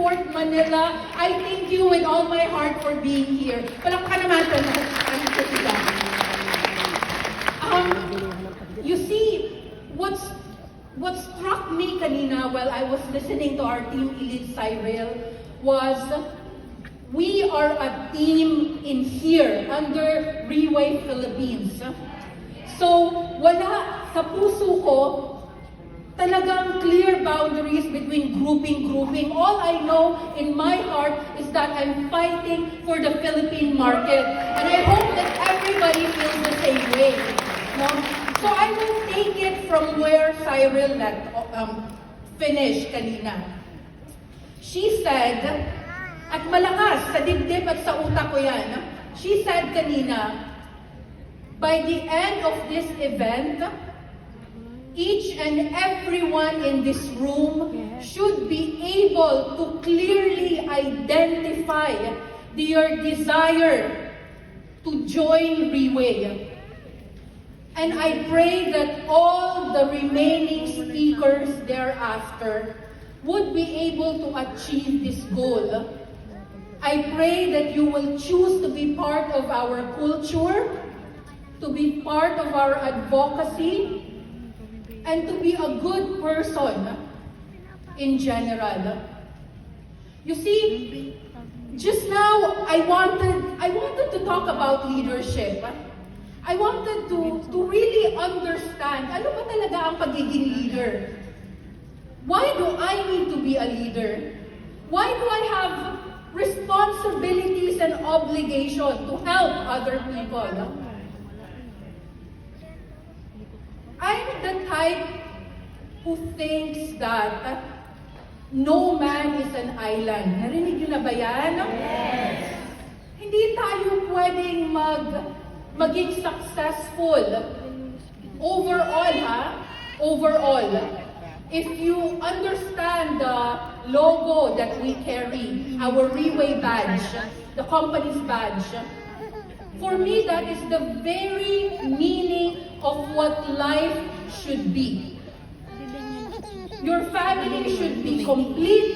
Port Manila. I thank you with all my heart for being here. Palakpakan naman po natin sila. You see, what struck me kanina while I was listening to our team Elite Cyril was we are a team in here under Reway Philippines. So, wala sa puso ko talagang clear boundaries between grouping. All I know in my heart is that I'm fighting for the Philippine market. And I hope that everybody feels the same way. No? So I will take it from where Cyril finished kanina. She said, at malakas sa dibdib at sa utak ko yan, she said kanina, by the end of this event, each and everyone in this room should be able to clearly identify their desire to join Reway. And I pray that all the remaining speakers thereafter would be able to achieve this goal. I pray that you will choose to be part of our culture, to be part of our advocacy, and to be a good person in general. You see, just now I wanted to talk about leadership. I wanted to really understand ano ba talaga ang pagiging leader. Why do I need to be a leader? Why do I have responsibilities and obligation to help other people? I'm the type who thinks that no man is an island. Narinig niyo na ba yan? Yes. Hindi tayo pwedeng maging successful overall, overall. If you understand the logo that we carry, our Reway badge, the company's badge, for me that is the very meaning of what life should be. Your family should be complete,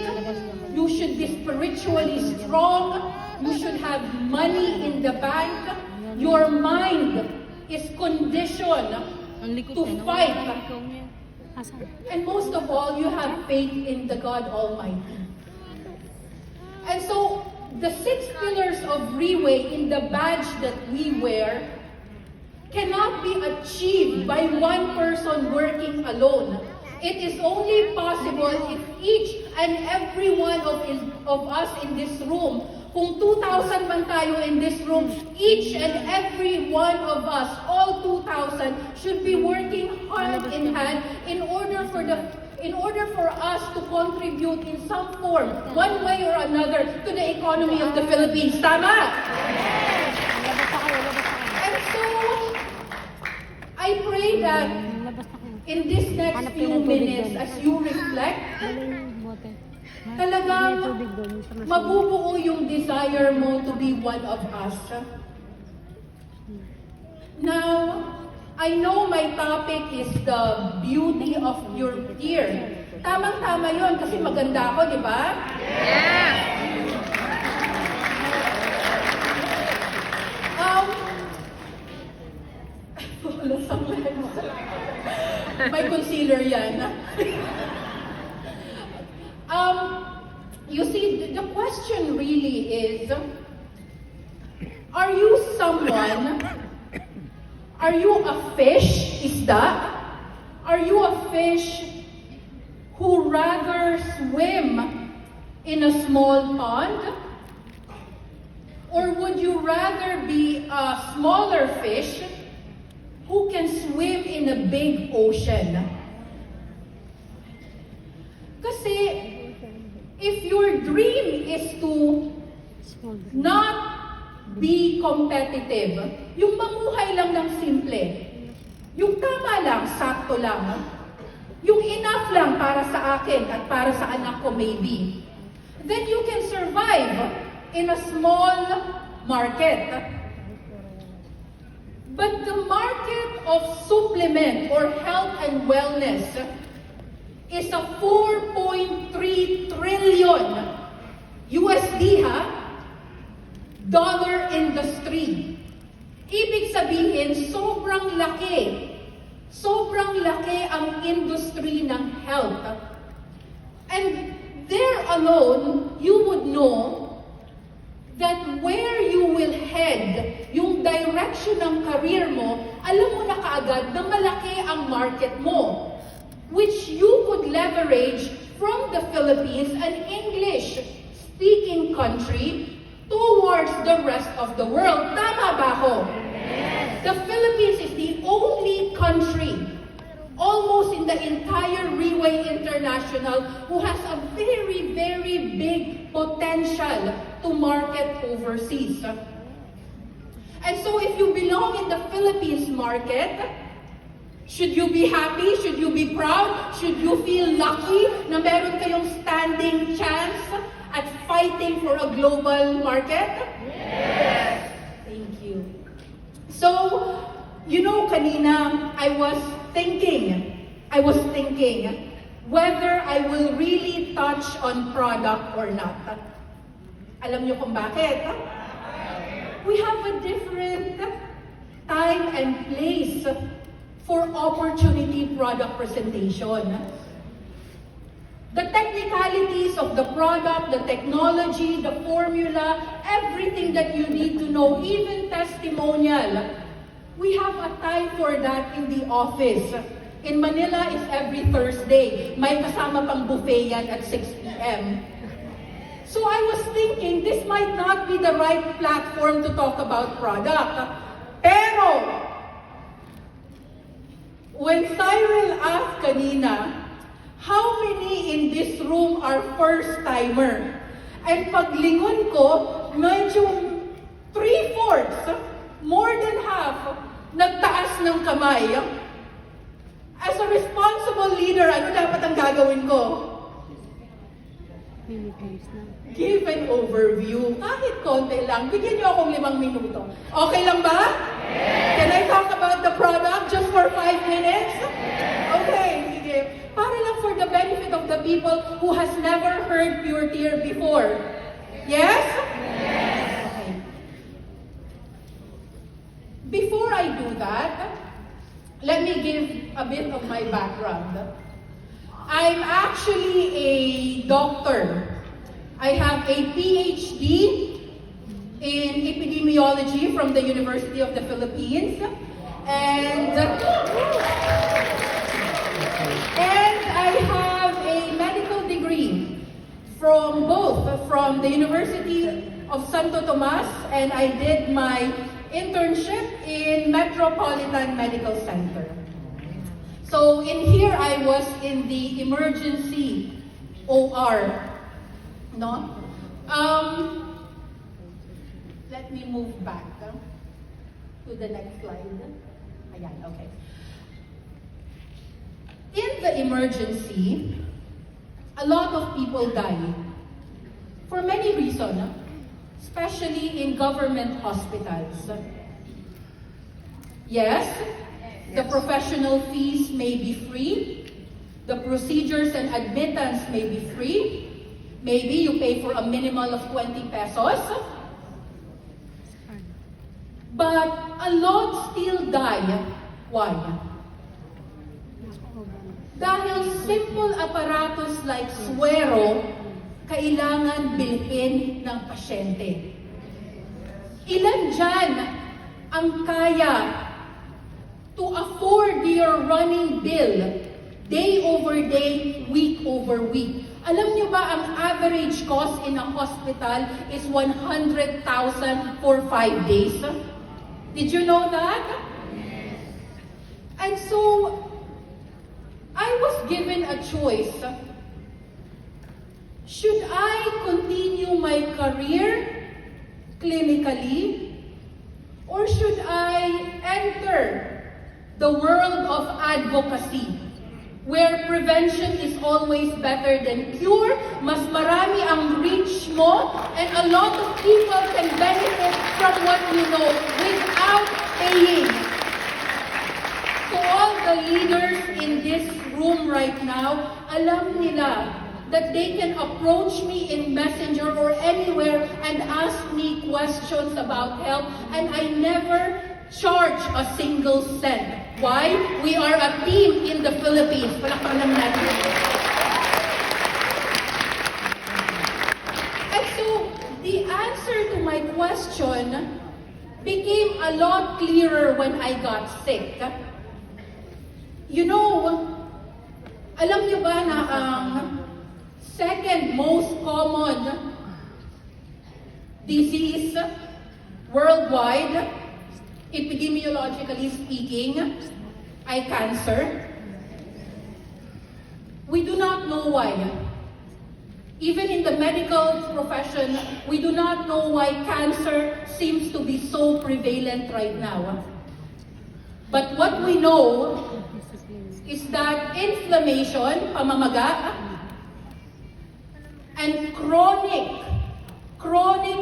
you should be spiritually strong, you should have money in the bank, your mind is conditioned to fight. And most of all, you have faith in the God Almighty. And so, the 6 pillars of Reway in the badge that we wear cannot be achieved by one person working alone. It is only possible if each and every one of us in this room, kung 2,000 man tayo in this room, each and every one of us, all 2,000, should be working hand in hand in order for us to contribute in some form, one way or another, to the economy of the Philippines. Tama? And so, I pray that in this next few minutes, as you reflect, talagang mabubuo yung desire mo to be one of us. Now, I know my topic is the beauty of your tear. Tamang-tama yun kasi maganda ako, di ba? Yeah! May concealer yan. You see, the question really is, are you a fish, isda? Are you a fish who rather swim in a small pond? Or would you rather be a smaller fish who can swim in a big ocean? Kasi if your dream is to not be competitive, yung mamuhay lang ng simple, yung tama lang, sakto lang, yung enough lang para sa akin at para sa anak ko maybe, then you can survive in a small market. But the market of supplement or health and wellness is a 4.3 trillion USD ha? Dollar industry. Ibig sabihin, sobrang laki. Sobrang laki ang industry ng health. And there alone, you would know that where you will head, yung direction ng career mo, alam mo na kaagad na malaki ang market mo, which you could leverage from the Philippines, an English-speaking country, towards the rest of the world. Tama ba ako? The Philippines is the only country almost in the entire Reway International who has a very, very big potential to market overseas. And so if you belong in the Philippines market, should you be happy? Should you be proud? Should you feel lucky na meron kayong standing chance at fighting for a global market? Yes! Thank you. So, you know, kanina, I was thinking whether I will really touch on product or not. Alam niyo kung bakit? We have a different time and place for opportunity product presentation. The technicalities of the product, the technology, the formula, everything that you need to know, even testimonial. We have a time for that in the office. In Manila, it's every Thursday. May kasama pang buffet yan at 6 p.m. So I was thinking, this might not be the right platform to talk about product. Pero, when Cyril asked kanina, how many in this room are first-timer? And paglingon ko, medyo 3/4, more than half, nagtaas ng kamay. As a responsible leader, ano dapat ang gagawin ko? Give an overview. Kahit konti lang. Bigyan niyo akong 5 minuto. Okay lang ba? Yes. Can I talk about the product just for 5 minutes? Yes. Okay, sige. Para lang for the benefit of the people who has never heard Pure Tear before. Yes? Yes. Okay. Before I do that, let me give a bit of my background. I'm actually a doctor. I have a PhD in epidemiology from the University of the Philippines. And I have a medical degree from the University of Santo Tomas, and I did my internship in Metropolitan Medical Center. So in here I was in the emergency OR. No? Let me move back to the next slide. Ayan, okay. In the emergency, a lot of people die for many reasons, especially in government hospitals. Yes, the professional fees may be free, the procedures and admittance may be free, maybe you pay for a minimal of 20 pesos, but a lot still die. Why? Dahil simple apparatus like suero, kailangan bilhin ng pasyente. Ilan dyan ang kaya to afford your running bill day over day, week over week? Alam niyo ba ang average cost in a hospital is 100,000 for 5 days? Did you know that? And so, I was given a choice. Should I continue my career clinically, or should I enter the world of advocacy, where prevention is always better than cure, mas marami ang reach mo, and a lot of people can benefit from what you know without paying. To all the leaders in this room right now, alam nila that they can approach me in Messenger or anywhere and ask me questions about health, and I never charge a single cent. Why? We are a team in the Philippines. Palakpakan naman natin. And so, the answer to my question became a lot clearer when I got sick. You know, alam niyo ba na ang second most common disease worldwide, epidemiologically speaking, ay cancer? We do not know why. Even in the medical profession, we do not know why cancer seems to be so prevalent right now. But what we know is that inflammation, pamamaga, and chronic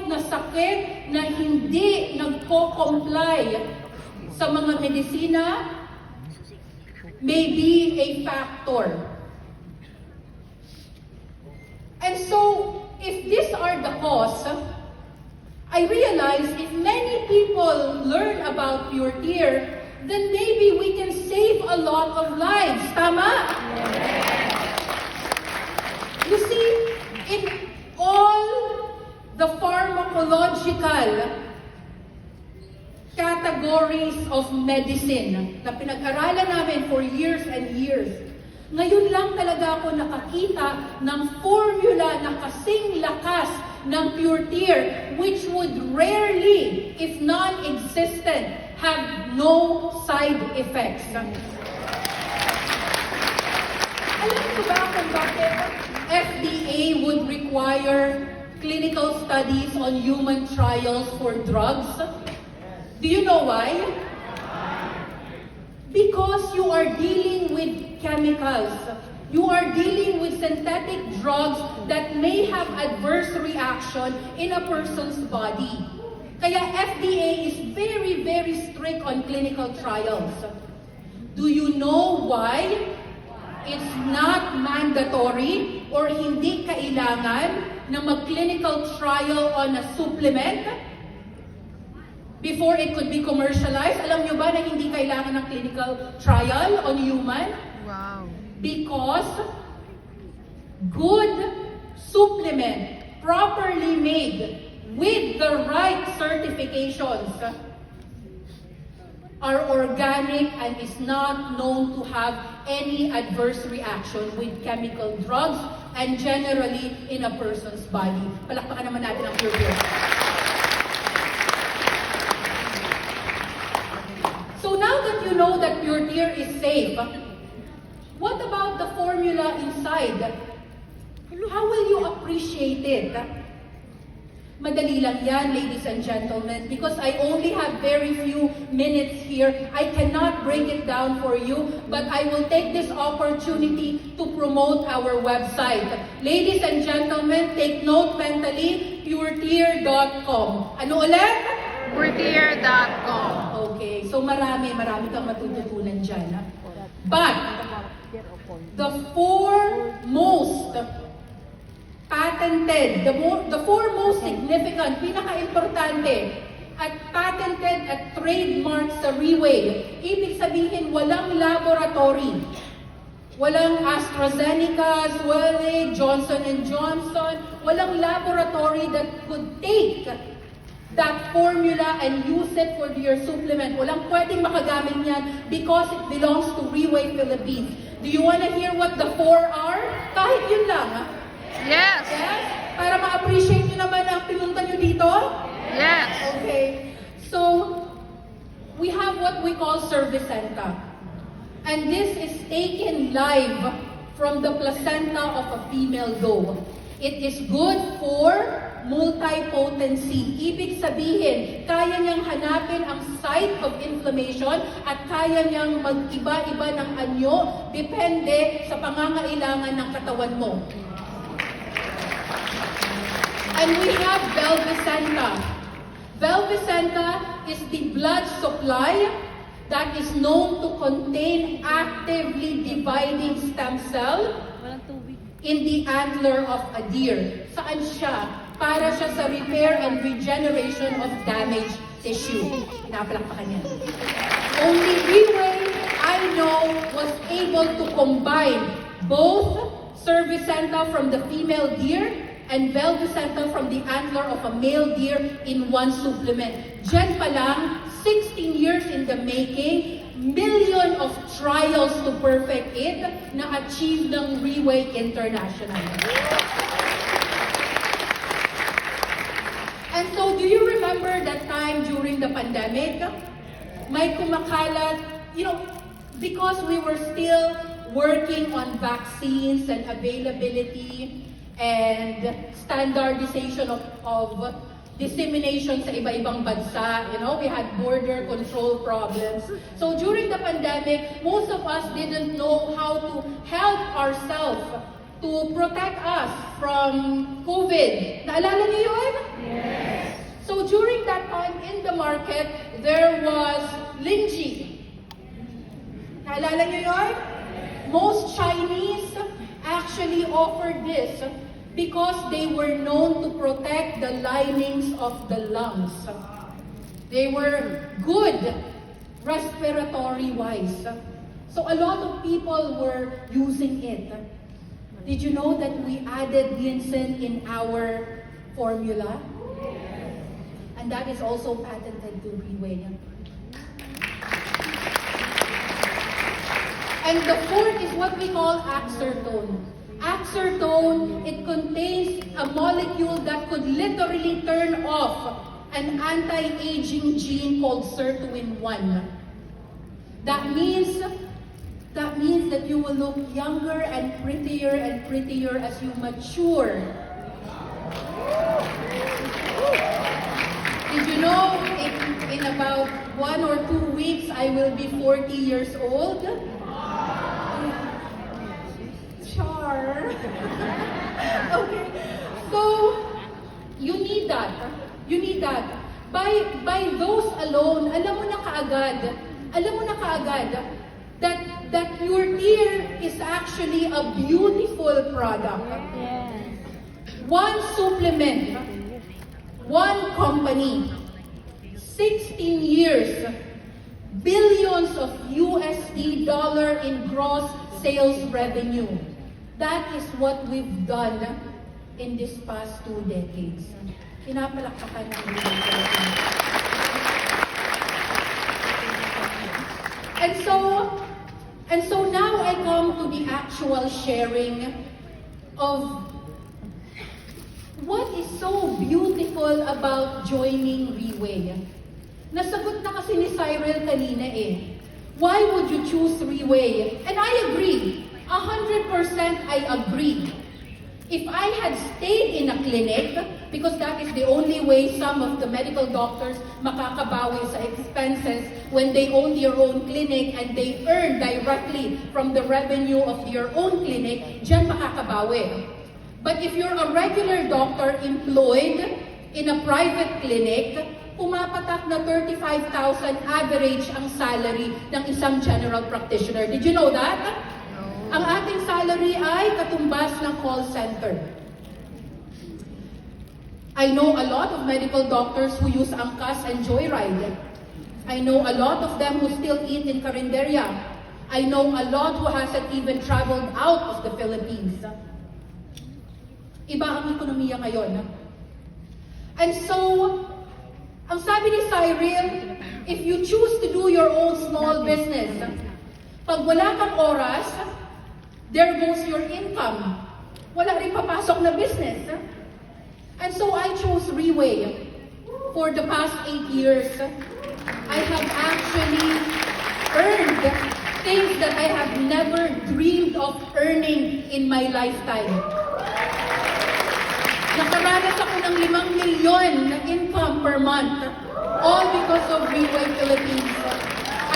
na sakit na hindi nagko-comply sa mga medisina may be a factor. And so, if these are the cause, I realize if many people learn about Pure Tear, then maybe we can save a lot of lives. Tama? Yes. You see, in all the pharmacological categories of medicine na pinag-aralan namin for years and years, ngayon lang talaga ako nakakita ng formula na kasing lakas ng Pure Tear, which would rarely, if non-existent, have no side effects. Alam niyo ba kung bakit FDA would require clinical studies on human trials for drugs? Do you know why? Because you are dealing with chemicals. You are dealing with synthetic drugs that may have adverse reaction in a person's body. Kaya FDA is very, very strict on clinical trials. Do you know why it's not mandatory or hindi kailangan na mag-clinical trial on a supplement before it could be commercialized? Alam nyo ba na hindi kailangan ng clinical trial on human? Wow. Because good supplement, properly made, with the right certifications, are organic and is not known to have any adverse reaction with chemical drugs and generally in a person's body. Palakpakan naman natin ang Pure Tear. So now that you know that Pure Tear is safe, what about the formula inside? How will you appreciate it? Madali lang yan, ladies and gentlemen, because I only have very few minutes here. I cannot break it down for you, but I will take this opportunity to promote our website. Ladies and gentlemen, take note mentally, puretear.com. Ano ulit? puretear.com. Okay, so marami kang matututunan dyan. But, the four most patented, the four most significant, pinaka-importante, at patented at trademark sa Reway. Ibig sabihin, walang laboratory. Walang AstraZeneca, Swellig, Johnson & Johnson. Walang laboratory that could take that formula and use it for your supplement. Walang pwedeng makagamit yan because it belongs to Reway Philippines. Do you want to hear what the four are? Kahit yun lang, ha? Yes. Yes? Para ma-appreciate nyo naman ang pinunta nyo dito? Yes. Okay. So, we have what we call Cervicenta. And this is taken live from the placenta of a female doe. It is good for multipotency. Ibig sabihin, kaya niyang hanapin ang site of inflammation at kaya niyang mag-iba-iba ng anyo depende sa pangangailangan ng katawan mo. And we have Velvicenta. Velvicenta is the blood supply that is known to contain actively dividing stem cell. in the antler of a deer. Saan siya? Para siya sa repair and regeneration of damaged tissue. Pinapalakpakan niya. Only Reway, I know, was able to combine both cervicenta from the female deer and velvicenta from the antler of a male deer in one supplement. Diyan pa lang, 16 years in the making, million of trials to perfect it, na-achieve ng Reway International. And so, do you remember that time during the pandemic? May kumakalat, because we were still working on vaccines and availability and standardization of dissemination sa iba-ibang bansa. We had border control problems. So during the pandemic, most of us didn't know how to help ourselves to protect us from COVID. Naalala niyo yun? Yes. So during that time in the market, there was Linji. Naalala niyo yun? Most Chinese actually offered this because they were known to protect the linings of the lungs. They were good respiratory-wise. So a lot of people were using it. Did you know that we added ginseng in our formula? And that is also patented to Reway. And the fourth is what we call Axertone. Axertone, it contains a molecule that could literally turn off an anti-aging gene called sirtuin-1. That means that you will look younger and prettier as you mature. Did you know in about 1 or 2 weeks I will be 40 years old? Char. Okay. So, you need that. You need that. By those alone, alam mo na kaagad that your tear is actually a beautiful product. One supplement, one company, 16 years, billions of USD dollar in gross sales revenue. That is what we've done in this past 2 decades. Pinapalakpakan ng Philippines. And so now I come to the actual sharing of what is so beautiful about joining Reway. Nasagot na kasi ni Cyril kanina eh. Why would you choose Reway? And I agree. 100% I agree. If I had stayed in a clinic, because that is the only way some of the medical doctors makakabawi sa expenses when they own their own clinic and they earn directly from the revenue of their own clinic, dyan makakabawi. But if you're a regular doctor employed in a private clinic, pumapatak na 35,000 average ang salary ng isang general practitioner. Did you know that? Ang ating salary ay katumbas ng call center. I know a lot of medical doctors who use angkas and joyride. I know a lot of them who still eat in Carinderia. I know a lot who hasn't even traveled out of the Philippines. Iba ang ekonomiya ngayon. And so, ang sabi ni Cyril, if you choose to do your own small business, pag wala kang oras, there goes your income. Wala rin papasok na business. And so I chose Reway. For the past 8 years, I have actually earned things that I have never dreamed of earning in my lifetime. Nakaranas ako ng 5 milyon na income per month, all because of Reway Philippines.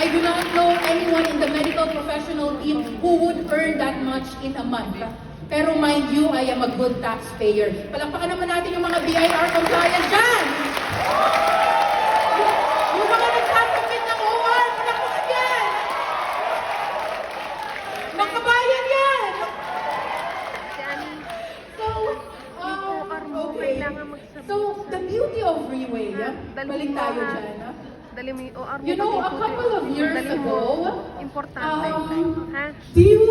I do not know anyone in the medical professional team who would earn that much in a month. Pero mind you, I am a good taxpayer. Palakpakan naman natin yung mga BIR compliant dyan! Yung mga nagtatapit ng OR, palakpakan yan! Makabayan yan! Kailangan magsabi. So, the beauty of Riway, balik tayo dyan. Dali mo, o You know, a couple of years ago, importante. Ha? do you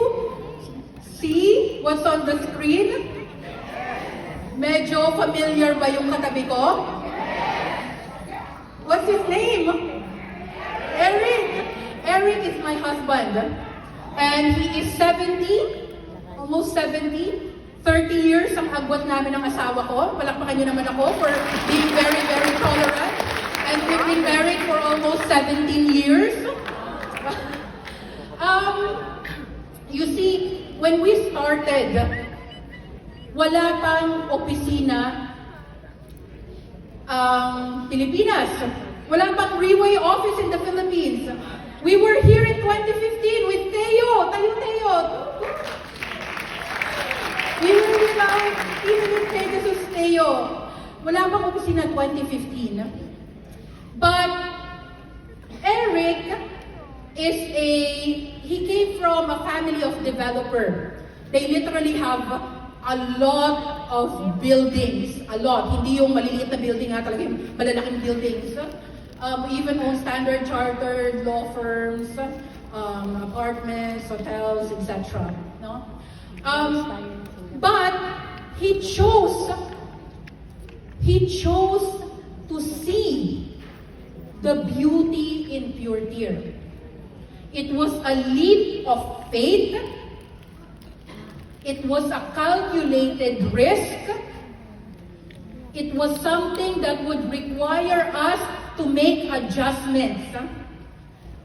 see what's on the screen? Medyo familiar ba yung katabi ko? What's his name? Eric. Eric is my husband. And he is 70, almost 70. 30 years ang agwat namin ng asawa ko. Palakpakan niyo naman ako for being very, very tolerant. And we've been married for almost 17 years. You see, when we started, wala pang opisina ang Pilipinas. Wala pang Riway office in the Philippines. We were here in 2015 with Teo. Tayo, Teo. We were without even in Pegasus Teo. Wala pang opisina 2015. But Eric he came from a family of developer. They literally have a lot of buildings. A lot. Hindi yung maliliit na building ha, talaga yung malalaking buildings. Even on Standard Chartered law firms, apartments, hotels, etc. No? But he chose to see the beauty in Pure Deer. It was a leap of faith. It was a calculated risk. It was something that would require us to make adjustments.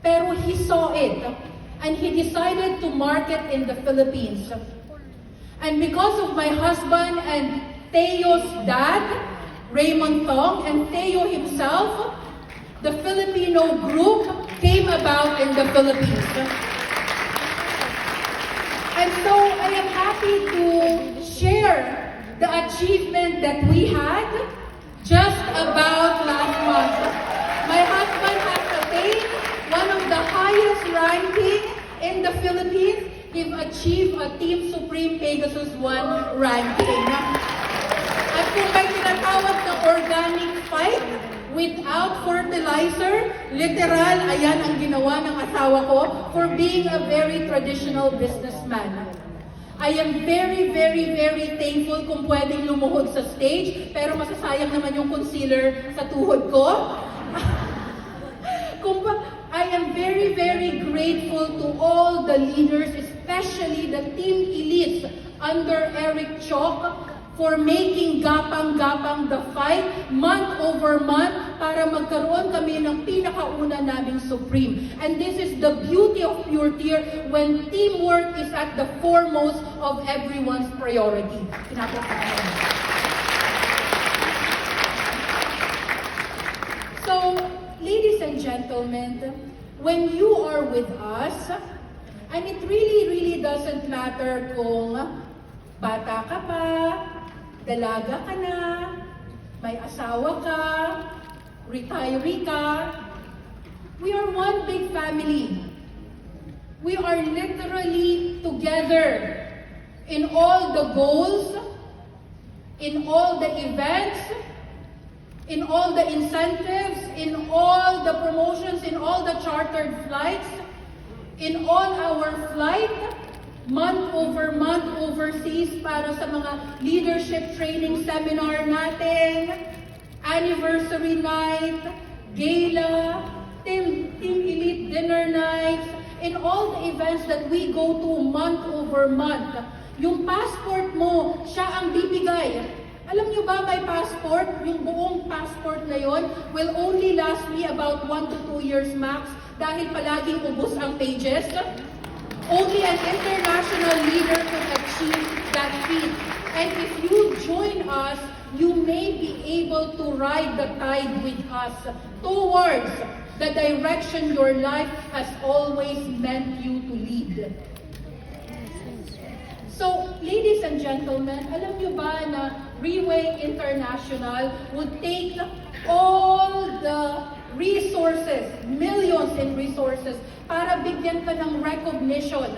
Pero he saw it and he decided to market in the Philippines. And because of my husband and Teo's dad, Raymond Tong, and Teo himself, the Filipino group came about in the Philippines. And so I am happy to share the achievement that we had just about last month. My husband has attained one of the highest ranking in the Philippines. He's achieved a Team Supreme Pegasus 1 ranking. At kung may tinatawag na organic fight without fertilizer, literal, ayan ang ginawa ng asawa ko for being a very traditional businessman. I am very, very, very thankful kung pwedeng lumuhod sa stage, pero masasayang naman yung concealer sa tuhod ko. I am very, very grateful to all the leaders, especially the team elites under Eric Chok, for making gapang-gapang the fight month over month para magkaroon kami ng pinakauna naming Supreme. And this is the beauty of Pure Deer when teamwork is at the foremost of everyone's priority. So, ladies and gentlemen, when you are with us, and it really, really doesn't matter kung bata ka pa, dalaga ka na, may asawa ka, retiree ka, we are one big family. We are literally together in all the goals, in all the events, in all the incentives, in all the promotions, in all the chartered flights, in all our flight, month over month overseas para sa mga leadership training seminar natin, anniversary night, gala, team elite dinner nights, in all the events that we go to month over month. Yung passport mo, siya ang bibigay. Alam niyo ba, my passport, yung buong passport na yon will only last me about 1 to 2 years max dahil palaging ubos ang pages. Only an international leader could achieve that feat. And if you join us, you may be able to ride the tide with us towards the direction your life has always meant you to lead. So, ladies and gentlemen, alam niyo ba na Riway International would take all the resources, millions in resources, para bigyan ka ng recognition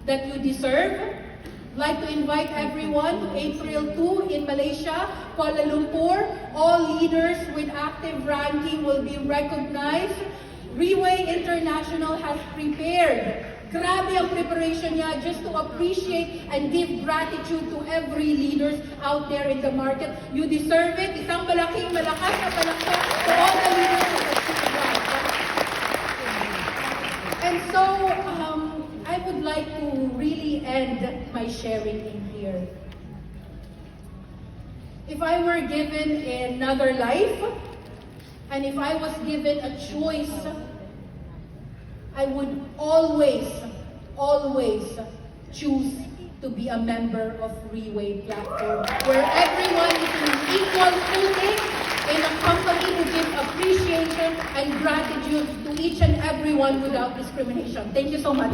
that you deserve, I'd like to invite everyone to April 2 in Malaysia, Kuala Lumpur. All leaders with active ranking will be recognized. Reway International has prepared. Grabe ang preparation niya just to appreciate and give gratitude to every leaders out there in the market. You deserve it. Isang malaking malakas na palakpak to all the leaders of the city. And so, I would like to really end my sharing in here. If I were given another life, and if I was given a choice, I would always choose to be a member of Reway Platform, where everyone is in equal footing in a company who gives appreciation and gratitude to each and everyone without discrimination. Thank you so much.